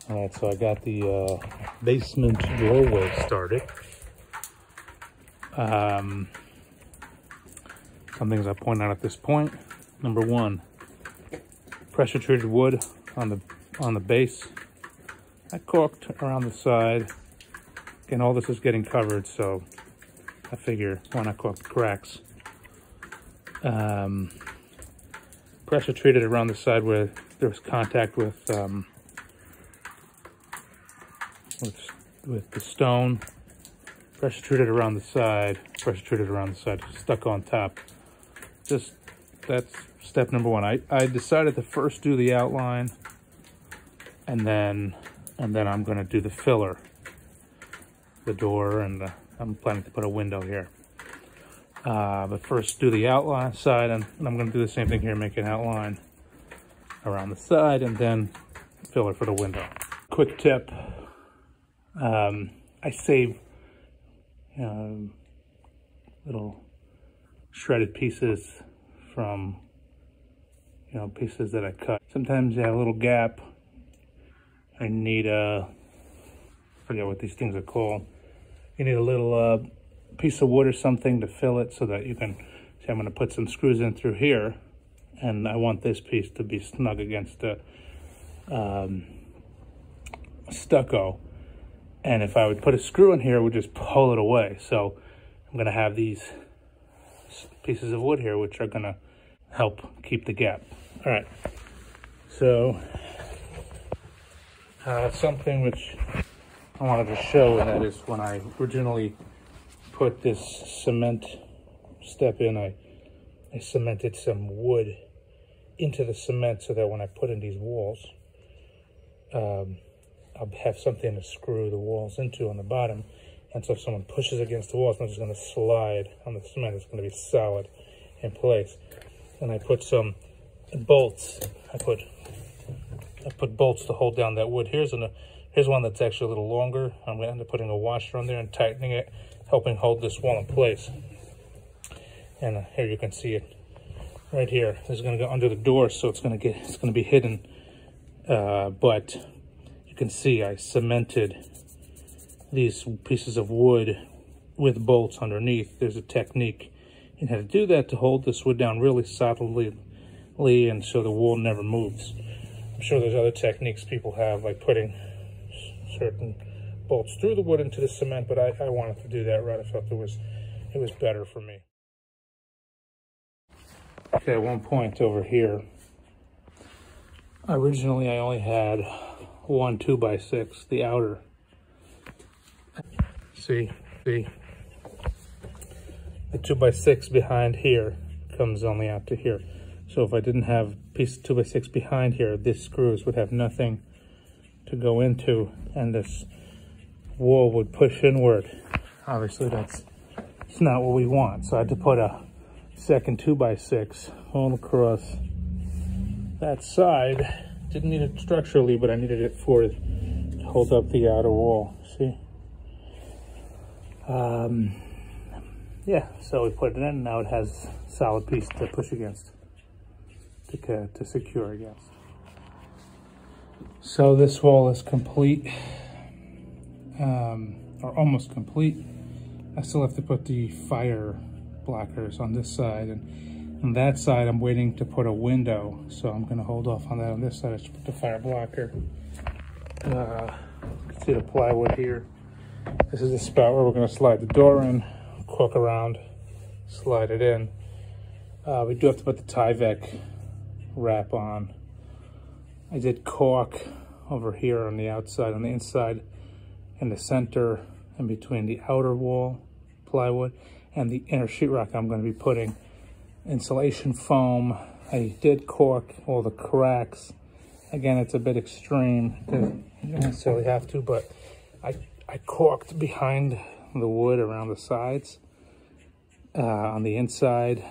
All right, so I got the basement doorway started. Some things I point out at this point. Number one, pressure treated wood on the base. I caulked around the side. Again, all this is getting covered, so I figure why not caulk the cracks. Pressure treated around the side where there was contact with the stone. Pressure treated around the side. Pressure treated around the side. Stuck on top. Just that's step number one. I decided to first do the outline, and then I'm going to do the filler, the door, and I'm planning to put a window here. But first do the outline side, and I'm going to do the same thing here, make an outline around the side, and then filler for the window. Quick tip, I save little shredded pieces from, pieces that I cut. Sometimes you have a little gap. I need I forget what these things are called. You need a little piece of wood or something to fill it so that you can, see, I'm going to put some screws in through here, and I want this piece to be snug against the stucco. And if I would put a screw in here, it would just pull it away. So I'm going to have these pieces of wood here, which are going to help keep the gap. All right. So something which I wanted to show, and that is when I originally put this cement step in, I cemented some wood into the cement so that when I put in these walls, I'll have something to screw the walls into on the bottom. And so if someone pushes against the wall, it's not just going to slide on the cement, it's going to be solid in place. And I put some bolts. I put bolts to hold down that wood. Here's one that's actually a little longer. I'm going to end up putting a washer on there and tightening it, helping hold this wall in place. And here you can see it right here. This is going to go under the door, so it's going to be hidden. But you can see I cemented these pieces of wood with bolts underneath. There's a technique in how to do that to hold this wood down really solidly, and so the wall never moves. I'm sure there's other techniques people have, like putting certain bolts through the wood into the cement, but I wanted to do that right. I felt it was better for me. Okay, at one point over here, originally I only had one 2x6, the outer. See, the 2x6 behind here comes only out to here. So if I didn't have a piece of 2x6 behind here, these screws would have nothing to go into, and this wall would push inward. Obviously it's not what we want. So I had to put a second 2x6 all across that side. Didn't need it structurally, but I needed it to hold up the outer wall. See? Yeah, so we put it in, and now it has a solid piece to push against, to secure against. So this wall is complete, or almost complete. I still have to put the fire blockers on this side, and on that side I'm waiting to put a window, so I'm going to hold off on that. On this side I should put the fire blocker. You can see the plywood here. This is the spot where we're going to slide the door in, caulk around, slide it in. We do have to put the TYVEK wrap on. I did caulk over here on the outside, on the inside, in the center, in between the outer wall plywood and the inner sheetrock. I'm going to be putting insulation foam. I did caulk all the cracks. Again, it's a bit extreme. You don't necessarily have to, but I caulked behind the wood around the sides, on the inside,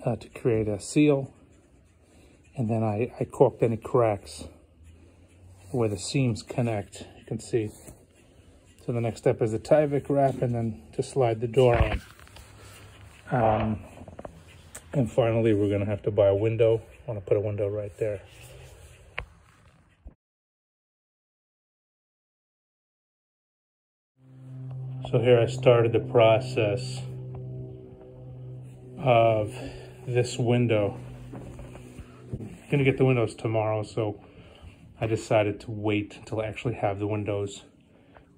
to create a seal. And then I caulked any cracks where the seams connect, you can see. So the next step is the TYVEK wrap, and then to slide the door in. And finally, we're going to have to buy a window. I want to put a window right there. So here I started the process of this window. I'm gonna get the windows tomorrow, so I decided to wait until I actually have the windows,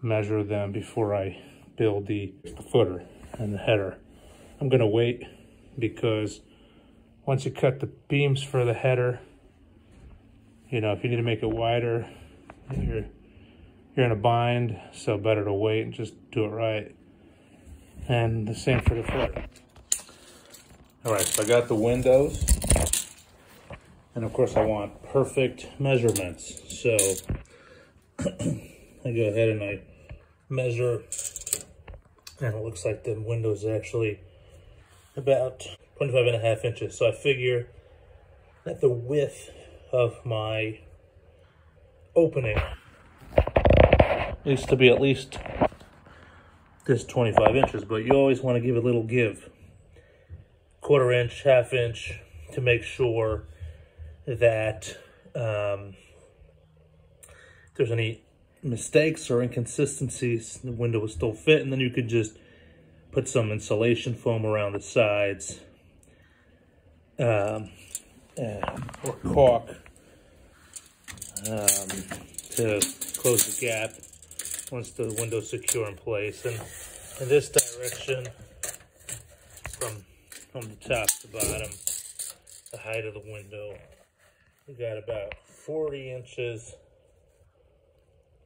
measure them before I build the footer and the header. I'm gonna wait because once you cut the beams for the header, you know, if you need to make it wider, you're in a bind, so better to wait and just do it right. And the same for the footer. All right, so I got the windows. And of course I want perfect measurements. So I go ahead and I measure, and it looks like the window's actually about 25.5 inches. So I figure that the width of my opening needs to be at least this 25 inches, but you always want to give a little give. 1/4 inch, 1/2 inch, to make sure that if there's any mistakes or inconsistencies, the window will still fit, and then you could just put some insulation foam around the sides or caulk to close the gap once the window's secure in place. And in this direction, from the top to bottom, the height of the window, we got about 40 inches,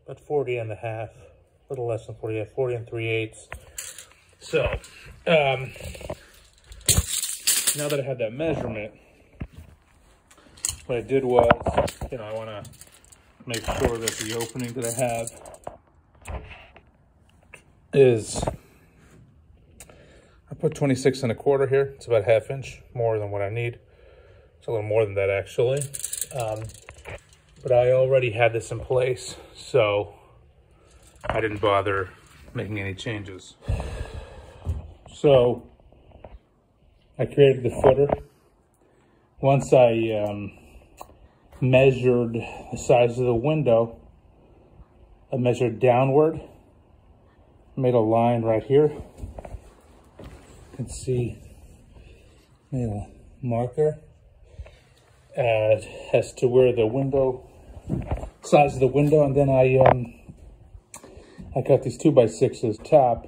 about 40.5, a little less than 40, 40 3/8. So, now that I had that measurement, what I did was, you know, I want to make sure that the opening that I have is, I put 26.25 here. It's about 1/2 inch more than what I need. It's a little more than that actually. But I already had this in place, so I didn't bother making any changes. So I created the footer. Once I measured the size of the window, I measured downward, made a line right here. You can see, made a marker as to where the window, size of the window, and then I got these 2x6s. Top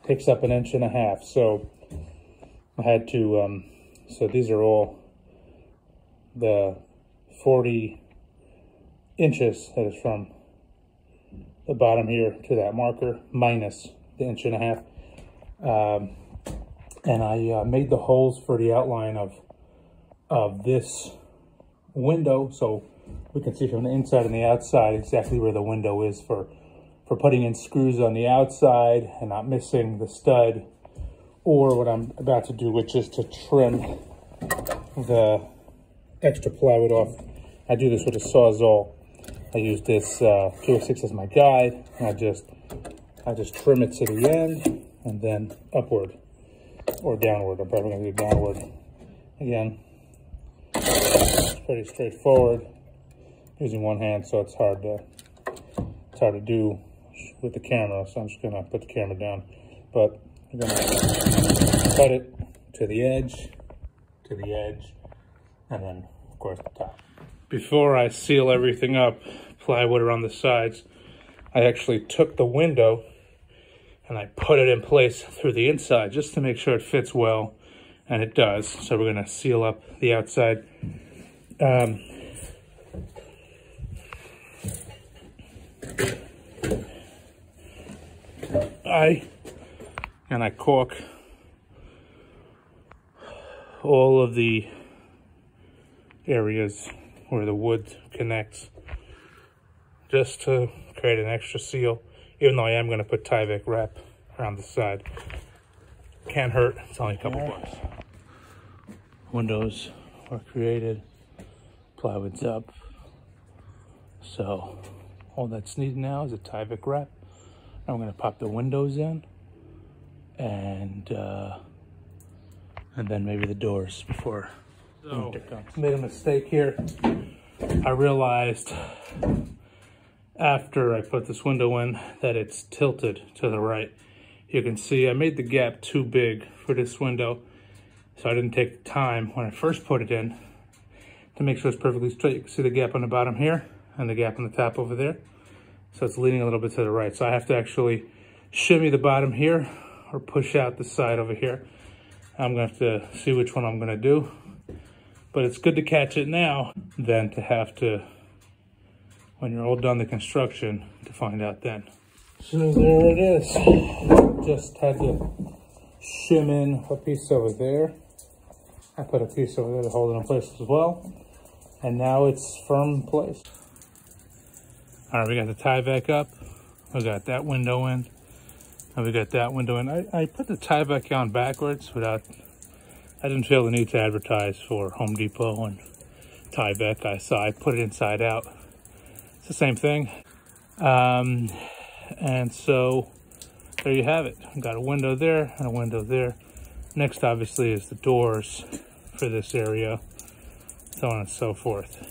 takes up 1.5 inches, so I had to, so these are all the 40 inches that is from the bottom here to that marker, minus the 1.5 inches. And I made the holes for the outline of this window, so we can see from the inside and the outside exactly where the window is for putting in screws on the outside and not missing the stud, or what I'm about to do, which is to trim the extra plywood off. I do this with a Sawzall. I use this 2x6 as my guide, and I just trim it to the end and then upward or downward. I'm probably going to do downward again. It's pretty straightforward using one hand, so it's hard to do with the camera. So I'm just going to put the camera down, but I'm going to cut it to the edge, and then of course the top. Before I seal everything up, plywood around the sides, I actually took the window and I put it in place through the inside just to make sure it fits well, and it does. So we're gonna seal up the outside. I caulk all of the areas where the wood connects, just to create an extra seal, even though I am going to put TYVEK wrap around the side. Can't hurt, it's only a couple bucks. Windows are created, plywood's up, so all that's needed now is a TYVEK wrap. I'm going to pop the windows in, and then maybe the doors before winter comes. Made a mistake here. I realized after I put this window in that it's tilted to the right, you can see I made the gap too big for this window, so I didn't take the time when I first put it in to make sure it's perfectly straight. You can see the gap on the bottom here and the gap on the top over there. So it's leaning a little bit to the right. So I have to actually shimmy the bottom here or push out the side over here. I'm gonna have to see which one I'm gonna do. But it's good to catch it now than to have to, when you're all done the construction, to find out then. So there it is. Just had to shim in a piece over there. I put a piece over there to hold it in place as well. And now it's firm in place. All right, we got the TYVEK up. We got that window in. And we got that window in. I put the TYVEK on backwards without, I didn't feel the need to advertise for Home Depot and TYVEK. So I put it inside out. It's the same thing. And so there you have it. I've got a window there and a window there. Next, obviously, is the doors for this area, so on and so forth.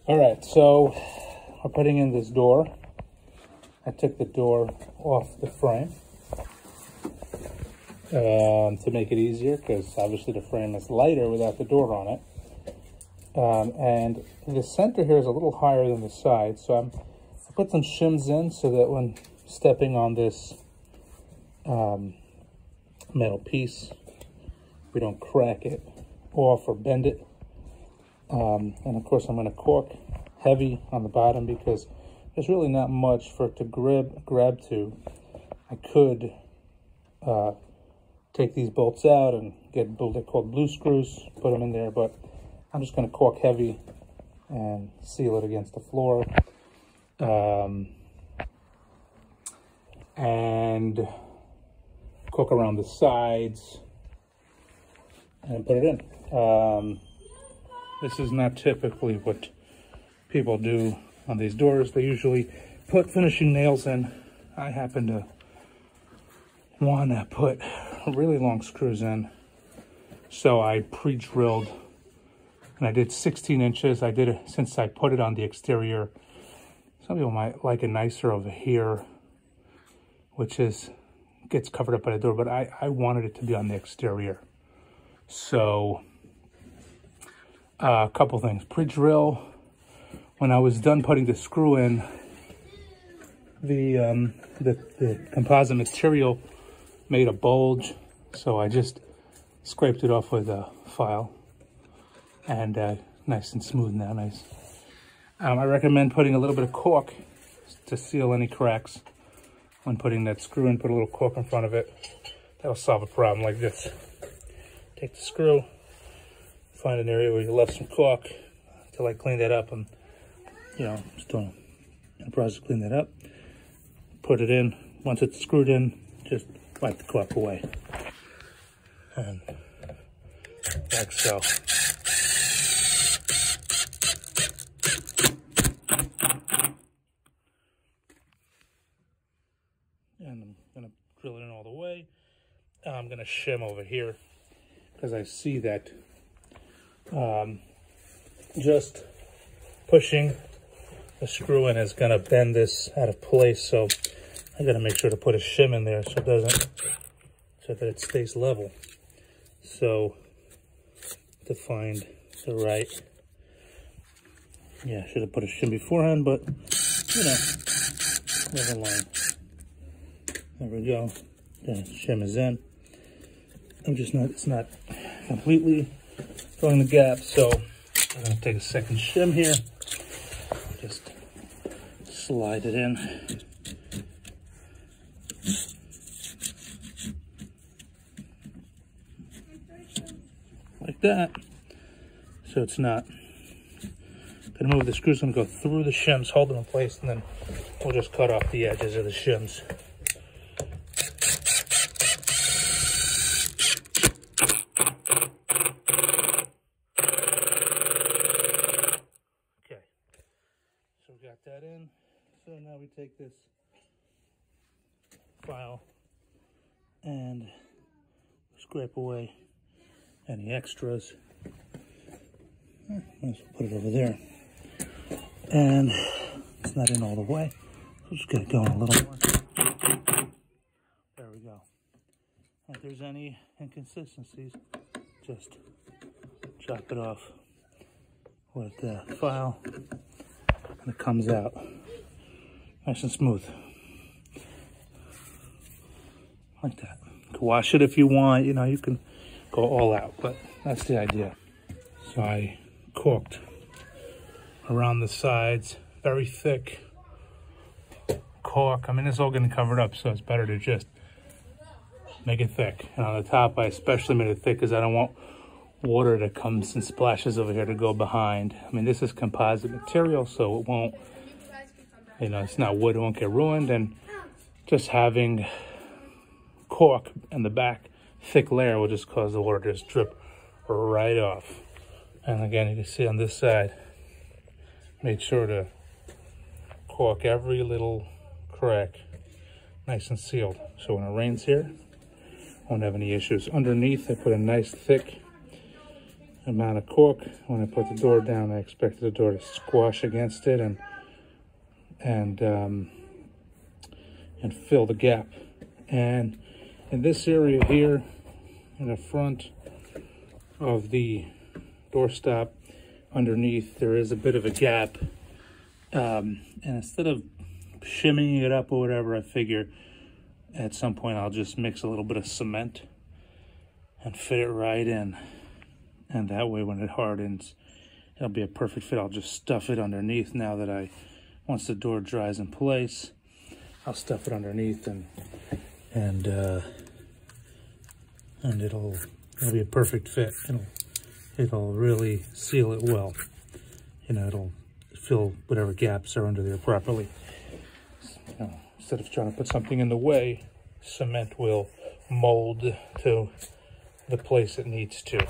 All right, so we're putting in this door. I took the door off the frame to make it easier, because obviously the frame is lighter without the door on it. And the center here is a little higher than the side, so I put some shims in so that when stepping on this metal piece, we don't crack it off or bend it. And of course I'm going to cork heavy on the bottom because there's really not much for it to grab to. I could take these bolts out and get what they're called blue screws, put them in there, but I'm just going to cork heavy and seal it against the floor. And cork around the sides and put it in. This is not typically what people do on these doors. They usually put finishing nails in. I happen to want to put really long screws in. So I pre-drilled, and I did 16 inches. I did it since I put it on the exterior. Some people might like it nicer over here, which gets covered up by the door, but I wanted it to be on the exterior. So a couple things. Pre-drill, when I was done putting the screw in, the composite material made a bulge, so I just scraped it off with a file, and nice and smooth now, nice. I recommend putting a little bit of cork to seal any cracks. When putting that screw in, put a little cork in front of it. That'll solve a problem like this. Take the screw, find an area where you left some cork until I clean that up. I'm, still in the process of cleaning that up. Put it in. Once it's screwed in, just wipe the cork away. And like so. And I'm going to drill it in all the way. I'm going to shim over here because I see that just pushing the screw in is going to bend this out of place. So I got to make sure to put a shim in there so that it stays level. So to find the right, I should have put a shim beforehand, but never mind. There we go. The shim is in. It's not completely filling the gap, so I'm going to take a second shim here. Just slide it in. Like that. So it's not going to move the screws, going to go through the shims, hold them in place, and then we'll just cut off the edges of the shims. Got that in. So now we take this file and scrape away any extras. Let's put it over there. And it's not in all the way. So just get it going a little more. There we go. If there's any inconsistencies, just chop it off with the file, and it comes out nice and smooth. Like that. You can wash it if you want, you know, you can go all out, but that's the idea. So I caulked around the sides, very thick caulk. I mean, it's all getting covered up, so it's better to just make it thick. And on the top, I especially made it thick because I don't want water that comes and splashes over here to go behind. I mean, this is composite material, so it won't, you know, it's not wood, it won't get ruined. And just having caulk in the back, thick layer, will just cause the water to just drip right off. And again, you can see on this side, made sure to caulk every little crack nice and sealed. So when it rains here, won't have any issues. Underneath, I put a nice thick amount of caulk. When I put the door down, I expected the door to squash against it and fill the gap. And in this area here, in the front of the doorstop, underneath, there is a bit of a gap. And instead of shimmying it up or whatever, I figure at some point I'll just mix a little bit of cement and fit it right in. And that way when it hardens, it'll be a perfect fit. I'll just stuff it underneath now that once the door dries in place, I'll stuff it underneath and it'll be a perfect fit. It'll really seal it well. You know, it'll fill whatever gaps are under there properly. You know, instead of trying to put something in the way, cement will mold to the place it needs to.